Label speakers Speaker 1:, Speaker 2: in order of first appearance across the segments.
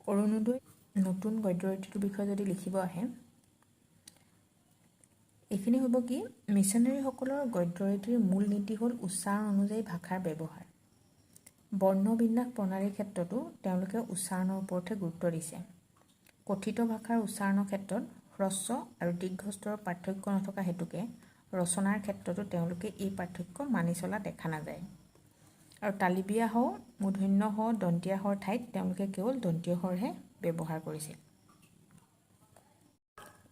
Speaker 1: অৰুণোদয় নতুন গদ্যৰচনাৰ বিষয়ে যদি লিখিব আহে, এইখিনি হ'ব কি মিছনেৰীসকলৰ গদ্যৰচনাৰ মূল নীতি হ'ল উচ্চাৰণ অনুযায়ী ভাষাৰ ব্যৱহাৰ। বৰ্ণবিন্যাস প্ৰণালীৰ ক্ষেত্ৰতো তেওঁলোকে উচ্চাৰণৰ ওপৰতহে গুৰুত্ব দিছে। কথিত ভাষাৰ উচ্চাৰণৰ ক্ষেত্ৰত হ্ৰস্ব আৰু দীৰ্ঘস্বৰৰ পাৰ্থক্য নথকা হেতুকে ৰচনাৰ ক্ষেত্ৰতো তেওঁলোকে এই পাৰ্থক্য মানি চলা দেখা নাযায়। আৰু তালিবীয়া হ, মূৰ্ধন্য হ, দন্তীয়া হৰ ঠাইত তেওঁলোকে কেৱল দন্তীয় হৰহে ব্যৱহাৰ কৰিছিল।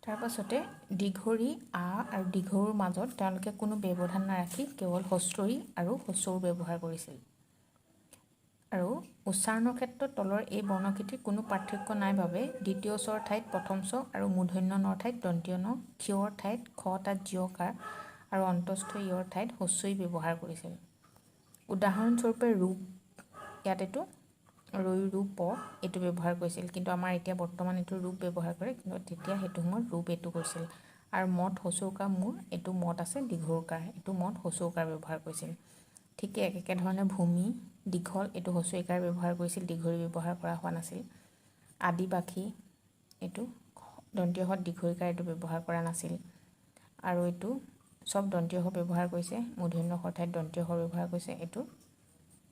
Speaker 1: তাৰ পাছতে দীঘৰী আ আৰু দীঘৌৰ মাজত তেওঁলোকে কোনো ব্যৱধান নাৰাখি কেৱল হস্ৰই আৰু হস্ৰৌৰ ব্যৱহাৰ কৰিছিল। আৰু উচ্চাৰণৰ ক্ষেত্ৰত তলৰ এই বৰ্ণকৃতিৰ কোনো পাৰ্থক্য নাই বাবে দ্বিতীয় স্বৰ ঠাইত প্ৰথম স্বৰ আৰু মূৰ্ধন্য নৰ ঠাইত দন্তীয় ন, ক্ষৰ ঠাইত খ তাত জ্যকাৰ আৰু অন্তস্থ ইয়ৰ ঠাইত হস্ৰই ব্যৱহাৰ কৰিছিল। উদাহৰণস্বৰূপে ৰূপ, ইয়াত এইটো ৰৈ ৰূপ প এইটো ব্যৱহাৰ কৰিছিল, কিন্তু আমাৰ এতিয়া বৰ্তমান এইটো ৰূপ ব্যৱহাৰ কৰে, কিন্তু তেতিয়া সেইটো সময়ত ৰূপ এইটো কৰিছিল। আৰু মত হচৌকা মূৰ, এইটো মত আছে দীঘৌকাৰ, এইটো মত হচৌকাৰ ব্যৱহাৰ কৰিছিল। ঠিকে একেধৰণে ভূমি দীঘল, এইটো হচৌকাৰ ব্যৱহাৰ কৰিছিল, দীঘৰী ব্যৱহাৰ কৰা হোৱা নাছিল। আদিবাসী, এইটো দন্তীয় হত দীঘৰীকাৰ, এইটো ব্যৱহাৰ কৰা নাছিল। আৰু এইটো চব দন্তীয় হ ব্যৱহাৰ কৰিছে, মূৰ্ধন্য হ ঠাইত দন্তীয় হ ব্যৱহাৰ কৰিছে। এইটো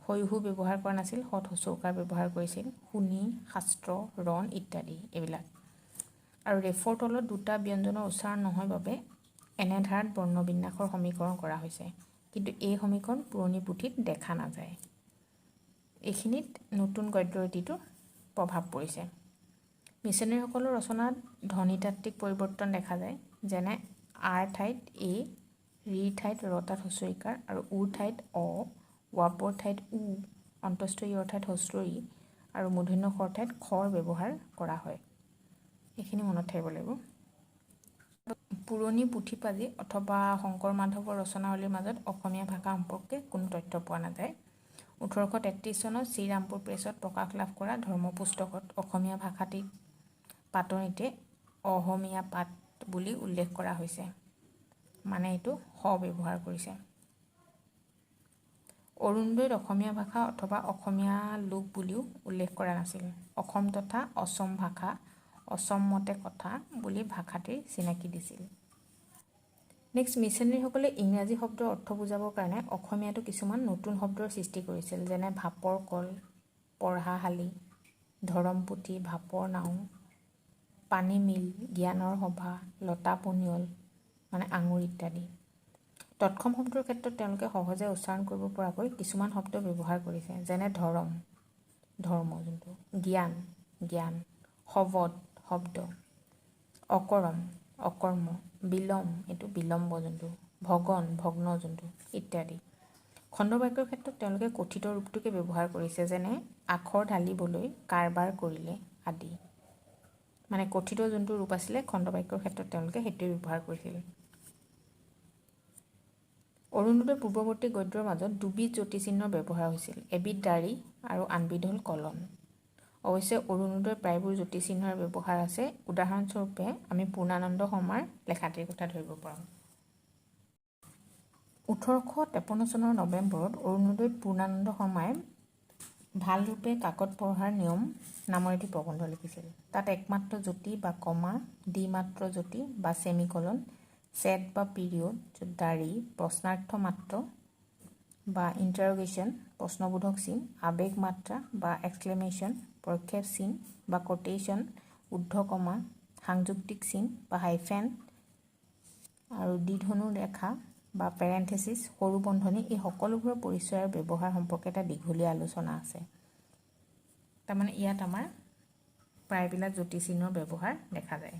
Speaker 1: শৈহু ব্যৱহাৰ কৰা নাছিল, হত হচৌকাৰ ব্যৱহাৰ কৰিছিল। শুনি, শাস্ত্ৰ, ৰণ ইত্যাদি এইবিলাক। আৰু ৰেফৰ তলত দুটা ব্যঞ্জনৰ উচ্চাৰণ নহয় বাবে এনে ধাৰাত বৰ্ণবিন্যাসৰ সমীকৰণ কৰা হৈছে, কিন্তু এই সমীকৰণ পুৰণি পুথিত দেখা নাযায়। এইখিনিত নতুন গদ্যৰীতিটোৰ প্ৰভাৱ পৰিছে। মিছনেৰীসকলৰ ৰচনাত ধ্বনিতাত্ত্বিক পৰিৱৰ্তন দেখা যায়, যেনে আৰ ঠাইত এ, ৰিৰ ঠাইত ৰ তাত হস্ৰইকাৰ আৰু উৰ ঠাইত অ, ৱাপৰ ঠাইত উ, অন্তস্থ ইয়ৰ ঠাইত হস্ৰ ই আৰু মূৰ্ধন্য ষৰ ঠাইত খৰ ব্যৱহাৰ কৰা হয়। এইখিনি মনত থাকিব লাগিব। পুৰণি পুথিপাজি অথবা শংকৰ মাধৱৰ ৰচনাৱলীৰ মাজত অসমীয়া ভাষা সম্পৰ্কে কোনো তথ্য পোৱা নাযায়। 1833 চনত শ্ৰীৰামপুৰ প্ৰেছত প্ৰকাশ লাভ কৰা ধৰ্মপুস্তকত অসমীয়া ভাষাটিক পাতনিতে অহমীয়া পাত বুলি উল্লেখ কৰা হৈছে, মানে এইটো হ ব্যৱহাৰ কৰিছে। অৰুণোদয়ত অসমীয়া ভাষা অথবা অসমীয়া লোক বুলিও উল্লেখ কৰা নাছিল। অসম তথা অসম ভাষা, অসম মতে কথা বুলি ভাষাটিৰ চিনাকি দিছিল। নেক্সট, মিছনেৰীসকলে ইংৰাজী শব্দৰ অৰ্থ বুজাবৰ কাৰণে অসমীয়াতো কিছুমান নতুন শব্দৰ সৃষ্টি কৰিছিল, যেনে ভাপৰ কল, পঢ়াশালী, ধৰম পুথি, ভাপৰ নাও, পানী মিল, জ্ঞানৰ সভা, লতা পনিয়ল মানে আঙুৰ ইত্যাদি। তৎসম শব্দৰ ক্ষেত্ৰত তেওঁলোকে সহজে উচ্চাৰণ কৰিব পৰাকৈ কিছুমান শব্দ ব্যৱহাৰ কৰিছে, যেনে ধৰম, ধৰ্ম যোনটো, জ্ঞান, জ্ঞান, শৱদ, শব্দ, অকৰম, অকৰ্ম, বিলম, এইটো বিলম্ব যোনটো, ভগন, ভগ্ন যোনটো ইত্যাদি। খণ্ডবাক্যৰ ক্ষেত্ৰত তেওঁলোকে কথিত ৰূপটোকে ব্যৱহাৰ কৰিছে, যেনে আখৰ ঢালিবলৈ, কাৰবাৰ কৰিলে আদি। মানে কথিত যোনটো ৰূপ আছিলে খণ্ডবাক্যৰ ক্ষেত্ৰত তেওঁলোকে সেইটোৱে ব্যৱহাৰ কৰিছিল। অৰুণোদয় পূৰ্বৱৰ্তী গদ্যৰ মাজত দুবিধ জ্যোতিচিহ্নৰ ব্যৱহাৰ হৈছিল, এবিধ দাঢ়ি আৰু আনবিধ হ'ল কলন। অৱশ্যে অৰুণোদয়ৰ প্ৰায়বোৰ জ্যোতিচিহ্নৰ ব্যৱহাৰ আছে। উদাহৰণস্বৰূপে আমি পূৰ্ণানন্দ শৰ্মাৰ লেখাটিৰ কথা ধৰিব পাৰোঁ। 1853 চনৰ নৱেম্বৰত অৰুণোদয়ত পূৰ্ণানন্দ শৰ্মাই ভাল ৰূপে কাকত পঢ়াৰ নিয়ম নামৰ এটি প্ৰবন্ধ লিখিছিল। তাত একমাত্ৰ জ্যোতি বা কমা, দ্বিমাত্ৰ জ্যোতি বা ছেমিকলন, ছেট বা পিৰিয়ড, দাঢ়ি, প্ৰশ্নাৰ্থ মাত্ৰ বা ইণ্টাৰগেশ্যন, প্ৰশ্নবোধক চিন, আৱেগ মাত্ৰা বা এক্সক্লেমেশ্যন, প্ৰক্ষেপ চিন বা কোটেশ্যন, ঊৰ্ধ্বকমা, সাংযুক্তিক চিন বা হাইফেন আৰু দ্বিধনু ৰেখা বা পেৰেণ্ঠেছিছ, সৰু বন্ধনী, এই সকলোবোৰৰ পৰিচয় আৰু ব্যৱহাৰ সম্পৰ্কে এটা দীঘলীয়া আলোচনা আছে। তাৰমানে ইয়াত আমাৰ প্ৰায়বিলাক জ্যোতিচিহ্নৰ ব্যৱহাৰ দেখা যায়।